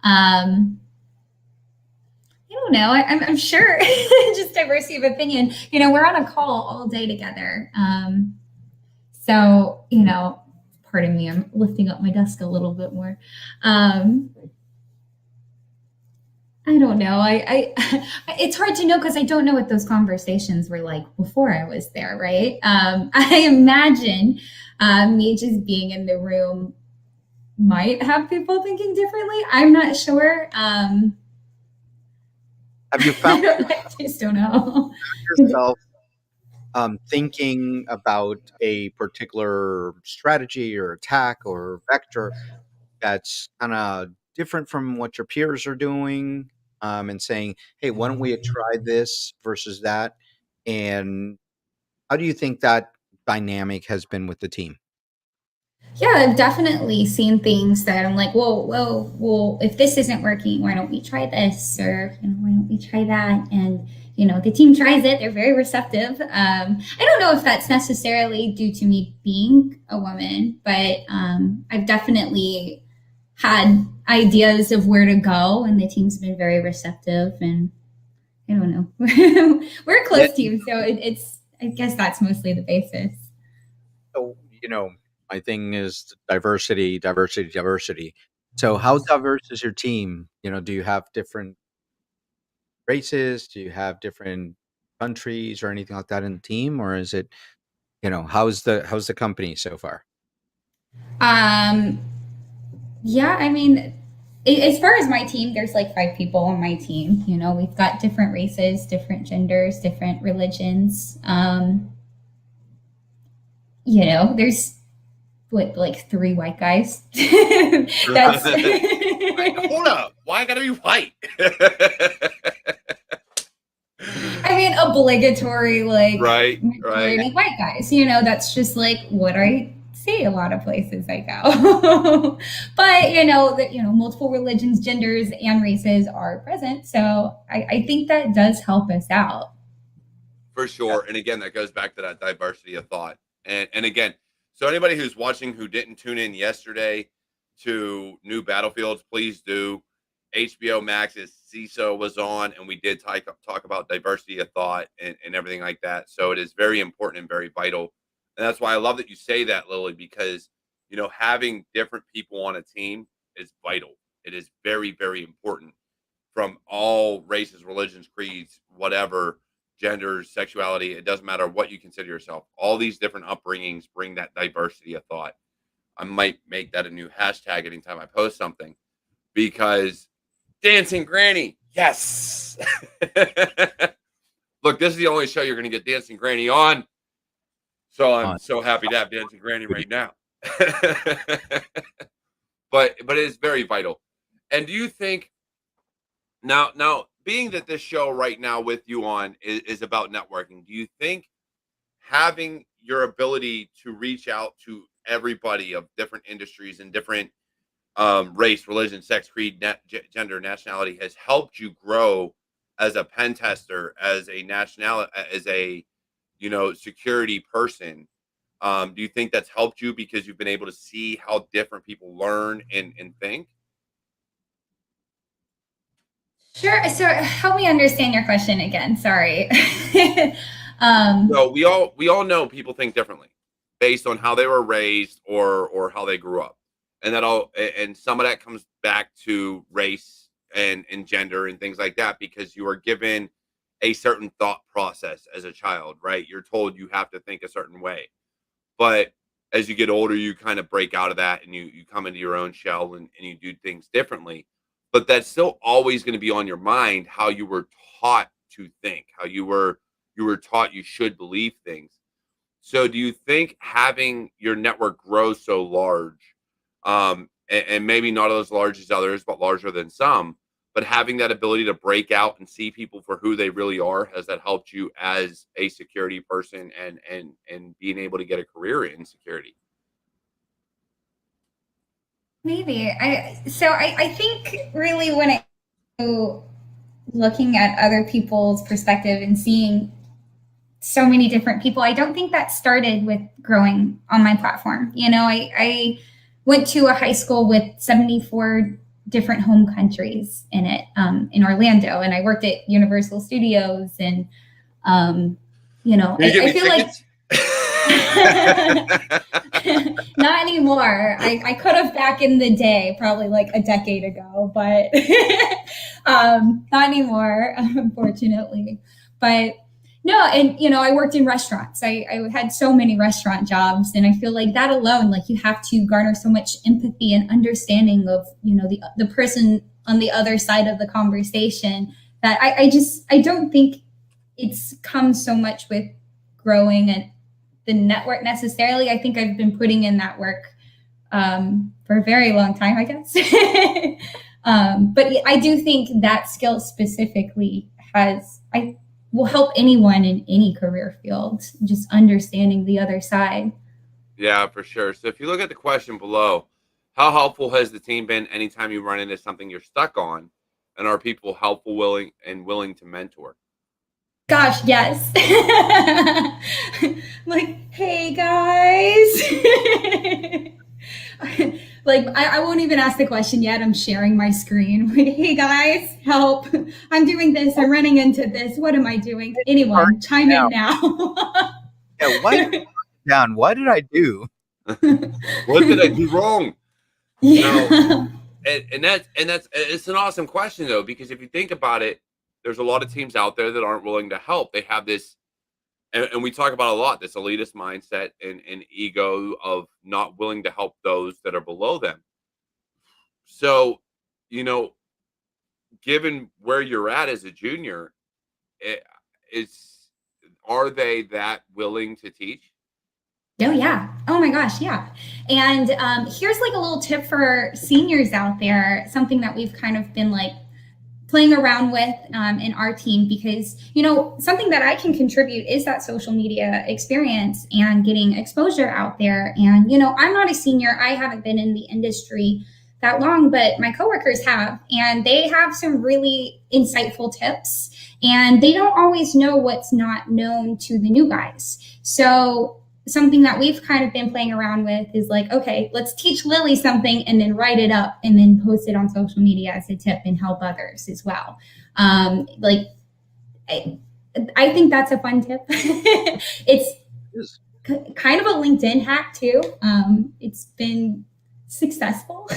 I don't know. I'm sure just diversity of opinion. We're on a call all day together. So, pardon me, I'm lifting up my desk a little bit more. I don't know. It's hard to know because I don't know what those conversations were like before I was there, right? I imagine me just being in the room might have people thinking differently. I'm not sure. Have you found I just don't know. yourself thinking about a particular strategy or attack or vector that's kind of different from what your peers are doing, and saying, hey, why don't we try this versus that? And how do you think that dynamic has been with the team? Yeah, I've definitely seen things that I'm like, whoa, if this isn't working, why don't we try this? Or, why don't we try that? And, the team tries it. They're very receptive. I don't know if that's necessarily due to me being a woman, but I've definitely had ideas of where to go, and the team's been very receptive. And I don't know. We're a close team, so I guess that's mostly the basis. So, my thing is diversity, diversity, diversity. So, how diverse is your team? Do you have different races? Do you have different countries or anything like that in the team, or is it, how's the company so far? Um, yeah, I mean, as far as my team, there's like 5 people on my team. We've got different races, different genders, different religions. There's what, like 3 white guys. That's Hold up. Why gotta be white? I mean, obligatory, like, Right. majority white guys. That's just like what I see a lot of places I go. But multiple religions, genders, and races are present, so I think that does help us out. For sure. And again, that goes back to that diversity of thought. And again, so anybody who's watching who didn't tune in yesterday to new battlefields, please do. HBO Max's CISO was on, and we did talk about diversity of thought and everything like that. So it is very important and very vital. And that's why I love that you say that, Lily, because, having different people on a team is vital. It is very, very important from all races, religions, creeds, whatever, genders, sexuality. It doesn't matter what you consider yourself. All these different upbringings bring that diversity of thought. I might make that a new hashtag anytime I post something, because Dancing Granny, yes. Look, this is the only show you're going to get Dancing Granny on. So I'm so happy to have Dancing Granny right now. But it is very vital. And do you think now being that this show right now with you on is about networking, do you think having your ability to reach out to everybody of different industries and different race, religion, sex, creed, gender, nationality has helped you grow as a pen tester, as a security person? Do you think that's helped you because you've been able to see how different people learn and think? Sure. So help me understand your question again. Sorry. So we all know people think differently based on how they were raised or how they grew up. And some of that comes back to race and gender and things like that, because you are given a certain thought process as a child, right? You're told you have to think a certain way. But as you get older, you kind of break out of that and you come into your own shell and you do things differently. But that's still always going to be on your mind, how you were taught to think, how you were taught you should believe things. So do you think having your network grow so large, and maybe not as large as others, but larger than some, but having that ability to break out and see people for who they really are, has that helped you as a security person and being able to get a career in security? Maybe. I think really when it looking at other people's perspective and seeing so many different people, I don't think that started with growing on my platform. I went to a high school with 74 different home countries in it, in Orlando, and I worked at Universal Studios, and I feel tickets? Not anymore. I could have back in the day, probably like a decade ago, but not anymore, unfortunately. But no, and I worked in restaurants. I had so many restaurant jobs, and I feel like that alone, like you have to garner so much empathy and understanding of the person on the other side of the conversation, that I don't think it's come so much with growing and the network necessarily. I think I've been putting in that work for a very long time, I guess. But I do think that skill specifically will help anyone in any career field, just understanding the other side. Yeah, for sure. So if you look at the question below, how helpful has the team been anytime you run into something you're stuck on? And are people helpful, willing to mentor? Gosh, yes. Like, hey guys. Like, I won't even ask the question yet. I'm sharing my screen. Like, hey guys, help. I'm doing this. I'm running into this. What am I doing? Anyone, chime in now. Yeah, why down? What did I do? What did I do wrong? Yeah. And that's it's an awesome question though, because if you think about it, there's a lot of teams out there that aren't willing to help. They have this, and we talk about a lot, this elitist mindset and ego of not willing to help those that are below them. So, given where you're at as a junior, are they that willing to teach? Oh yeah. Oh my gosh, yeah. And here's like a little tip for seniors out there, something that we've kind of been like playing around with in our team, because something that I can contribute is that social media experience and getting exposure out there. And I'm not a senior. I haven't been in the industry that long, but my coworkers have, and they have some really insightful tips, and they don't always know what's not known to the new guys. So something that we've kind of been playing around with is like, okay, let's teach Lily something and then write it up and then post it on social media as a tip and help others as well. Like, I think that's a fun tip. It's kind of a LinkedIn hack too. It's been successful.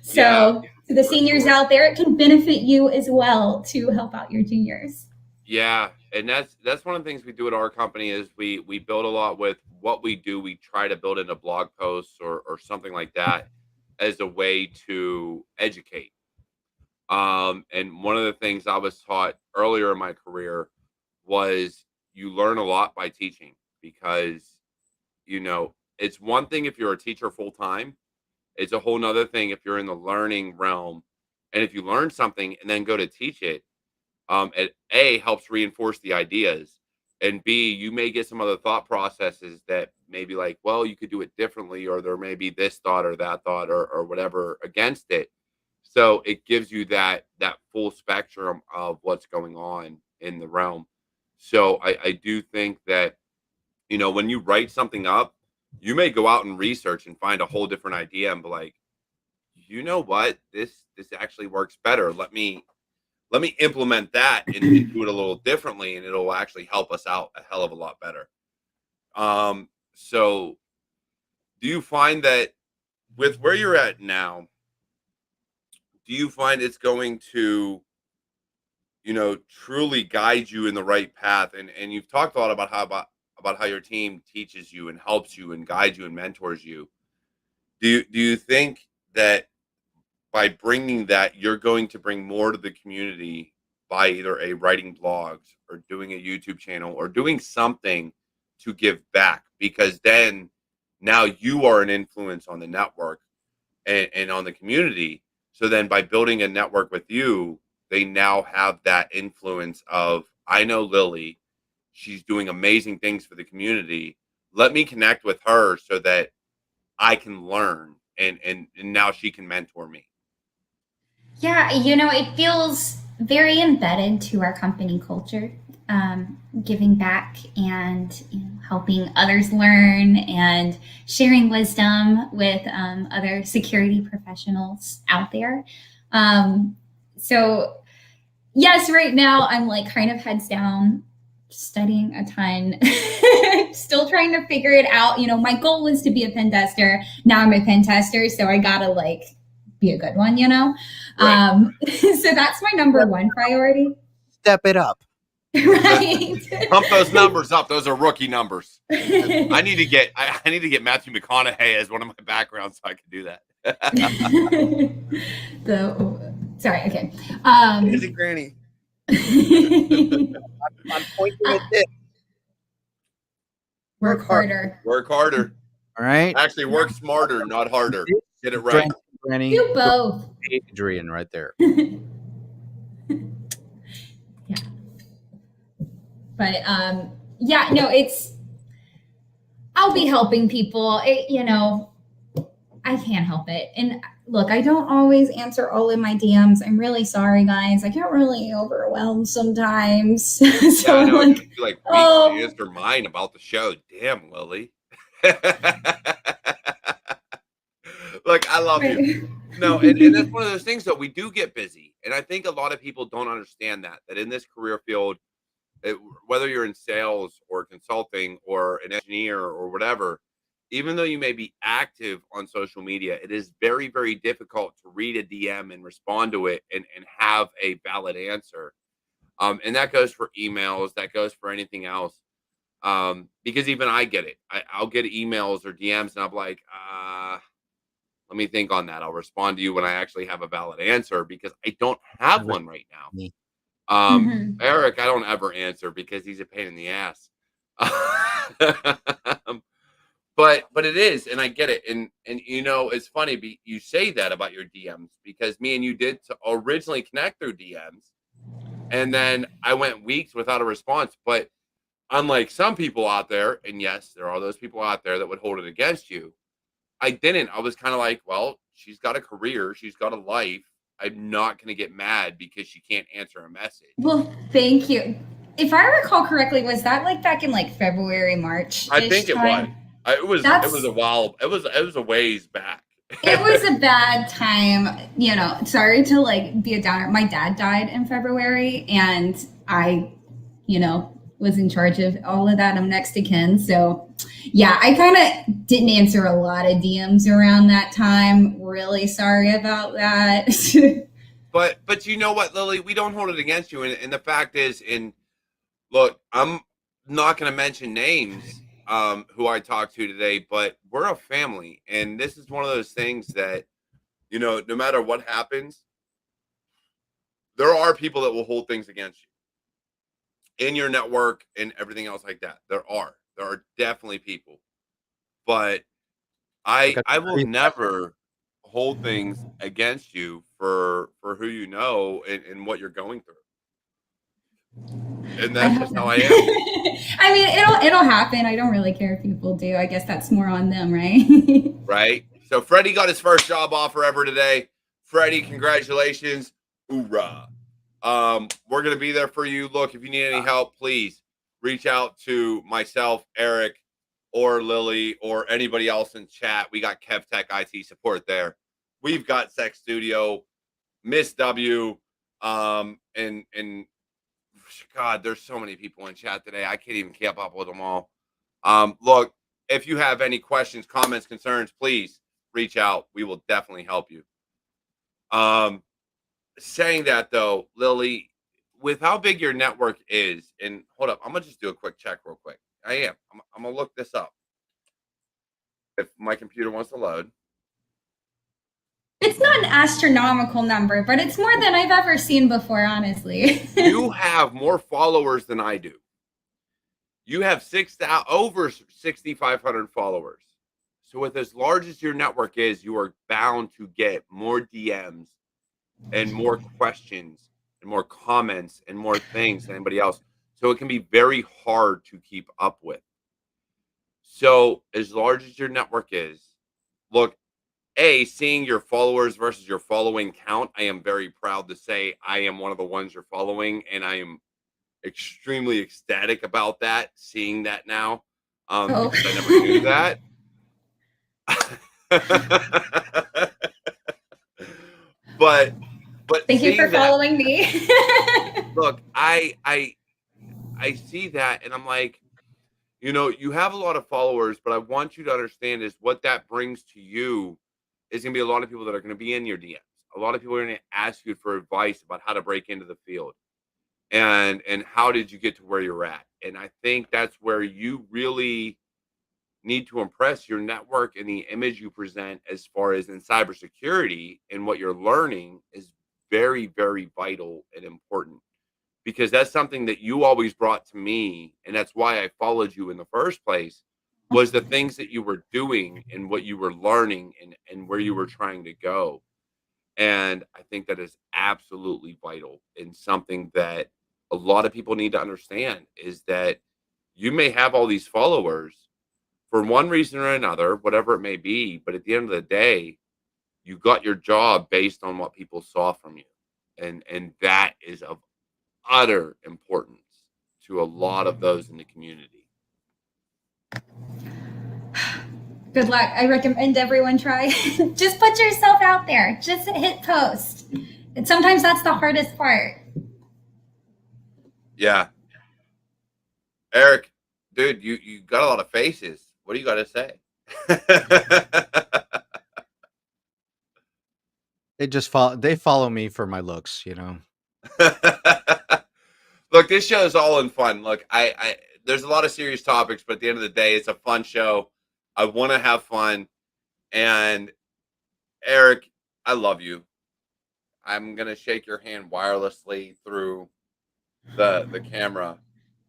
So to the seniors out there, it can benefit you as well to help out your juniors. Yeah, and that's one of the things we do at our company is we build a lot with what we do. We try to build in a blog post or something like that as a way to educate. And one of the things I was taught earlier in my career was you learn a lot by teaching because, it's one thing if you're a teacher full time. It's a whole nother thing if you're in the learning realm. And if you learn something and then go to teach it, it A, helps reinforce the ideas. And B, you may get some other thought processes that maybe like, well, you could do it differently, or there may be this thought or that thought or whatever against it. So it gives you that full spectrum of what's going on in the realm. So I do think that, when you write something up, you may go out and research and find a whole different idea and be like, you know what, this actually works better. Let me implement that and do it a little differently, and it'll actually help us out a hell of a lot better. So do you find that with where you're at now, do you find it's going to, truly guide you in the right path? And you've talked a lot about how your team teaches you and helps you and guides you and mentors you. Do you think that by bringing that, you're going to bring more to the community by either writing blogs or doing a YouTube channel or doing something to give back? Because then now you are an influence on the network and on the community. So then by building a network with you, they now have that influence of, I know Lily, she's doing amazing things for the community. Let me connect with her so that I can learn and now she can mentor me. Yeah, it feels very embedded to our company culture, giving back and helping others learn and sharing wisdom with other security professionals out there. So, yes, right now I'm like kind of heads down, studying a ton, still trying to figure it out. My goal was to be a pen tester. Now I'm a pen tester, so I gotta be a good one, Right. So that's my number one priority. Step it up. Right. Pump those numbers up. Those are rookie numbers. I need to get Matthew McConaughey as one of my backgrounds so I can do that. Sorry, okay. Is it Granny? I'm pointing at this. Work harder. Work harder. All right. Actually, work smarter, not harder. Get it right. Granny. Do both. Adrian right there. Yeah. But yeah, no, I'll be helping people. I can't help it. And look, I don't always answer all of my DMs. I'm really sorry, guys. I get really overwhelmed sometimes. So Yeah, I know. I'm It took you like weeks to answer mine about the show. Damn, Lily. Look, I love you. No, and that's one of those things that we do get busy. And I think a lot of people don't understand that in this career field, whether you're in sales or consulting or an engineer or whatever, even though you may be active on social media, it is very, very difficult to read a DM and respond to it and have a valid answer. And that goes for emails, that goes for anything else. Because even I get it. I'll get emails or DMs and I'm like, let me think on that. I'll respond to you when I actually have a valid answer because I don't have one right now. Eric, I don't ever answer because he's a pain in the ass. But it is, and I get it. And it's funny you say that about your DMs because me and you did originally connect through DMs, and then I went weeks without a response. But unlike some people out there, and yes, there are those people out there that would hold it against you, I didn't. I was kind of like, well, she's got a career, she's got a life. I'm not going to get mad because she can't answer a message. Well, thank you. If I recall correctly, was that like back in like February, March I ish think it was. time? It was That's a while. It was a ways back. it was a bad time, sorry to like be a downer. My dad died in February and I, was in charge of all of that. I'm next to kin. So yeah, I kind of didn't answer a lot of DMs around that time. Really sorry about that. But you know what, Lily? We don't hold it against you. And the fact is, look, I'm not going to mention names who I talked to today, but we're a family, and this is one of those things that no matter what happens, there are people that will hold things against you in your network and everything else like that. There are definitely people, but Like I will never hold things against you for who you know and what you're going through. And I that's hope just not. how I am. I mean, it'll happen. I don't really care if people do. I guess that's more on them, right? Right? So Freddie got his first job offer ever today. Freddie, congratulations. Hoorah. We're gonna be there for you. Look, if you need any help, please reach out to myself, Eric, or Lily, or anybody else in chat. We got KevTech IT support there. We've got Sec Studio, Miss W, and God, there's so many people in chat today. I can't even keep up with them all. Look, if you have any questions, comments, concerns, please reach out. We will definitely help you. Saying that though, Lily, with how big your network is, and hold up, I'm gonna just do a quick check real quick. I am. I'm gonna look this up if my computer wants to load. It's not an astronomical number, but it's more than I've ever seen before, honestly. You have more followers than I do. You have over 6,500 followers. So with as large as your network is, you are bound to get more DMs and more questions and more comments and more things than anybody else. So it can be very hard to keep up with. So as large as your network is, look, seeing your followers versus your following count, I am very proud to say I am one of the ones you're following, and I am extremely ecstatic about that, seeing that now, Oh. because I never knew that. but Thank you for seeing that, following me. look, I see that, and I'm like, you have a lot of followers, but I want you to understand is what that brings to you is going to be a lot of people that are going to be in your DMs. A lot of people are going to ask you for advice about how to break into the field and how did you get to where you're at. And I think that's where you really need to impress your network, and the image you present as far as in cybersecurity and what you're learning is very, very vital and important, because that's something that you always brought to me, and that's why I followed you in the first place, was the things that you were doing and what you were learning and where you were trying to go. And I think that is absolutely vital, and something that a lot of people need to understand is that you may have all these followers for one reason or another, whatever it may be, but at the end of the day, you got your job based on what people saw from you. And that is of utter importance to a lot of those in the community. Good luck. I recommend everyone try. Just put yourself out there. Just hit post. And sometimes that's the hardest part. Yeah. Eric, dude, you got a lot of faces. What do you got to say? They follow me for my looks, you know. Look, this show is all in fun. Look, I there's a lot of serious topics, but at the end of the day, it's a fun show. I want to have fun. And Eric, I love you. I'm gonna shake your hand wirelessly through the camera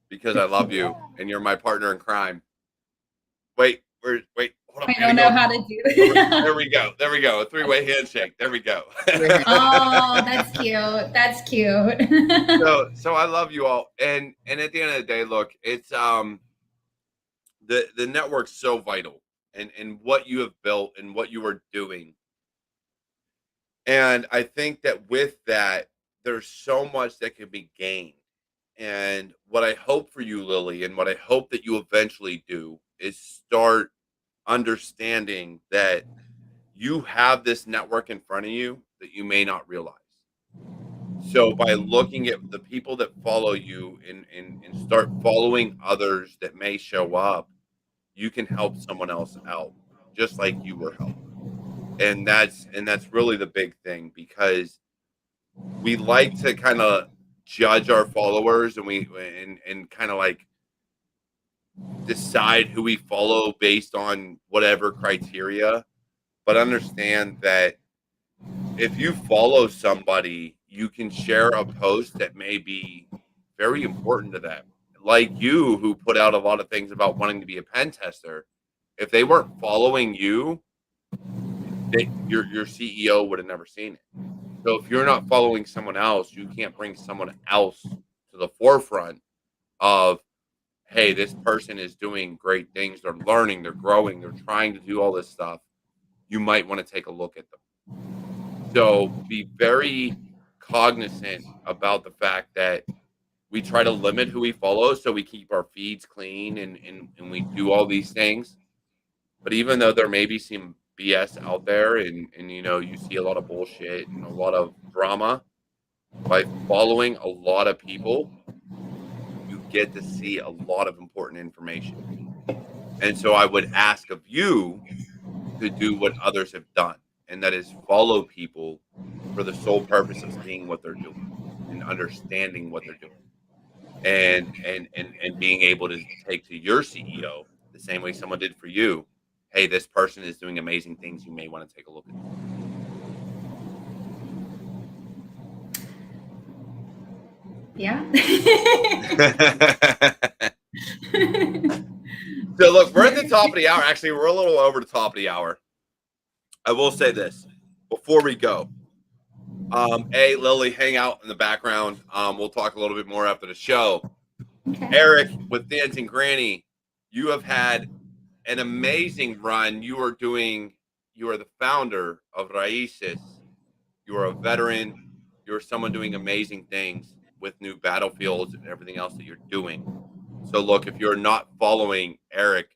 because I love you and you're my partner in crime. Wait, hold up, I I gotta don't know go. how to do There it. we go. There we go. A three-way handshake. There we go. Oh, that's cute. That's cute. So I love you all. And at the end of the day, look, it's the network's so vital and what you have built and what you are doing. And I think that with that, there's so much that can be gained. And what I hope for you, Lily, and what I hope that you eventually do is start understanding that you have this network in front of you that you may not realize. So by looking at the people that follow you and start following others that may show up, you can help someone else out just like you were helped. And that's really the big thing, because we like to kind of judge our followers, and kind of like decide who we follow based on whatever criteria, but understand that if you follow somebody, you can share a post that may be very important to them. Like you, who put out a lot of things about wanting to be a pen tester. If they weren't following you, your CEO would have never seen it. So if you're not following someone else, you can't bring someone else to the forefront of, hey, this person is doing great things. They're learning, they're growing, they're trying to do all this stuff. You might want to take a look at them. So be very cognizant about the fact that we try to limit who we follow so we keep our feeds clean, and we do all these things. But even though there may be some BS out there, and you see a lot of bullshit and a lot of drama, by following a lot of people, you get to see a lot of important information. And so I would ask of you to do what others have done, and that is follow people for the sole purpose of seeing what they're doing and understanding what they're doing, and being able to take to your CEO the same way someone did for you. Hey, this person is doing amazing things. You may want to take a look at Yeah. them. So look, we're at the top of the hour. Actually, we're a little over the top of the hour. I will say this before we go. Hey, Lily, hang out in the background. We'll talk a little bit more after the show. Okay. Eric with Dancing Granny, you have had an amazing run. You are the founder of Raices. You are a veteran. You're someone doing amazing things with new battlefields and everything else that you're doing. So look, if you're not following Eric,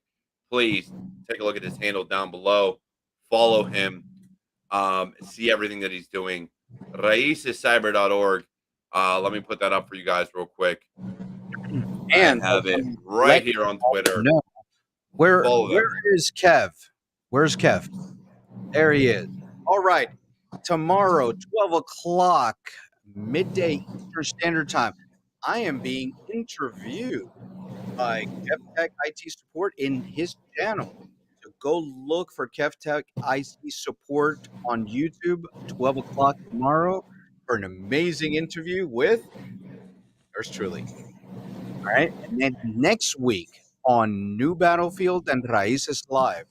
please take a look at his handle down below. Follow him. See everything that he's doing. RaicesCyber.org. Let me put that up for you guys real quick. And I have it right here on Twitter. No. Where Follow them. where is Kev? Where's Kev? There he is. All right. Tomorrow, 12 o'clock, midday Eastern Standard Time, I am being interviewed by KevTech IT Support in his channel. So go look for KevTech IT Support on YouTube, 12 o'clock tomorrow, for an amazing interview with yours truly. All right. And then next week on New Battlefield and Raices Live,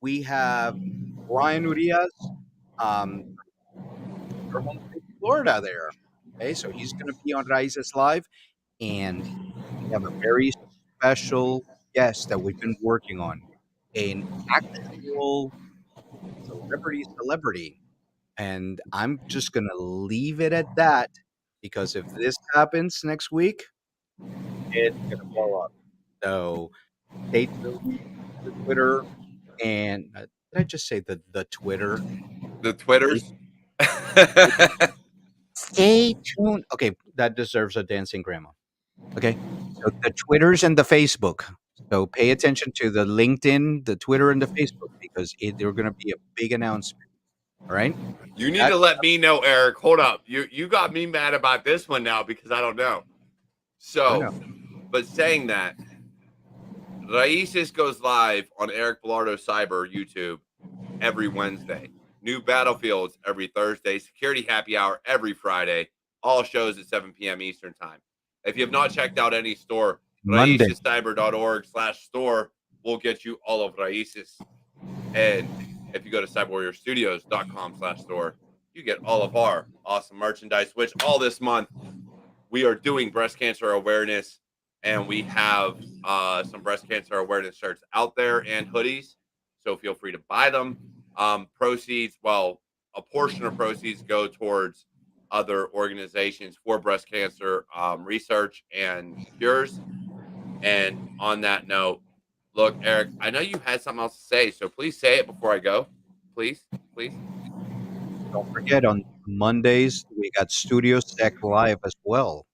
we have Brian Urias, from Florida there. Okay. So he's going to be on Raices Live. And we have a very special guest that we've been working on, an actual celebrity. And I'm just going to leave it at that, because if this happens next week, it's going to blow up. So stay tuned to the Twitter. And did I just say the Twitter? The Twitters. Stay tuned. Okay, that deserves a dancing grandma. Okay, so the Twitters and the Facebook. So pay attention to the LinkedIn, the Twitter, and the Facebook, because they're going to be a big announcement. All right. You need to let me know, Eric. Hold up. You got me mad about this one now because I don't know. So, but saying that, Raices goes live on Eric Bilardo Cyber YouTube every Wednesday. New Battlefields every Thursday. Security Happy Hour every Friday. All shows at 7 p.m. Eastern Time. If you have not checked out any store, RaicesCyber.org/store will get you all of Raices. And if you go to CyberWarriorStudios.com/store, you get all of our awesome merchandise, which all this month we are doing breast cancer awareness, and we have some breast cancer awareness shirts out there and hoodies. So feel free to buy them. Proceeds, well, a portion of proceeds go towards other organizations for breast cancer research and cures. And on that note, look, Eric, I know you had something else to say, so please say it before I go. Please, please. Don't forget on Mondays we got Studio Sec live as well.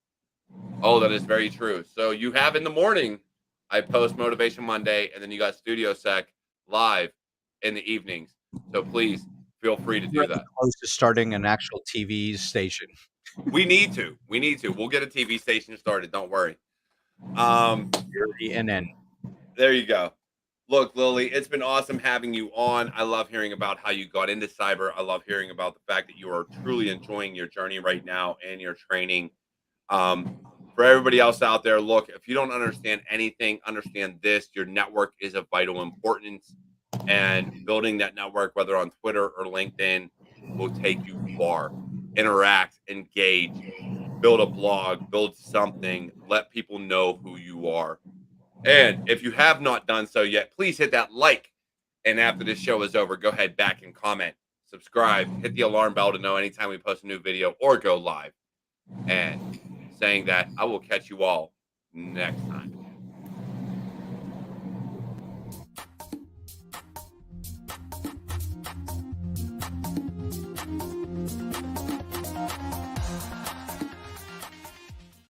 Oh, that is very true. So you have in the morning, I post Motivation Monday, and then you got Studio Sec live in the evenings. So please feel free to do Really that. close to starting an actual TV station. We need to. We need to. We'll get a TV station started. Don't worry. Um, You're ENN. there you go. Look, Lily, it's been awesome having you on. I love hearing about how you got into cyber. I love hearing about the fact that you are truly enjoying your journey right now and your training. Um, for everybody else out there, look, if you don't understand anything, understand this. Your network is of vital importance, and building that network, whether on Twitter or LinkedIn, will take you far. Interact, engage, build a blog, build something, let people know who you are. And if you have not done so yet, please hit that like. And after this show is over, go ahead back and comment, subscribe, hit the alarm bell to know anytime we post a new video or go live. And saying that, I will catch you all next time.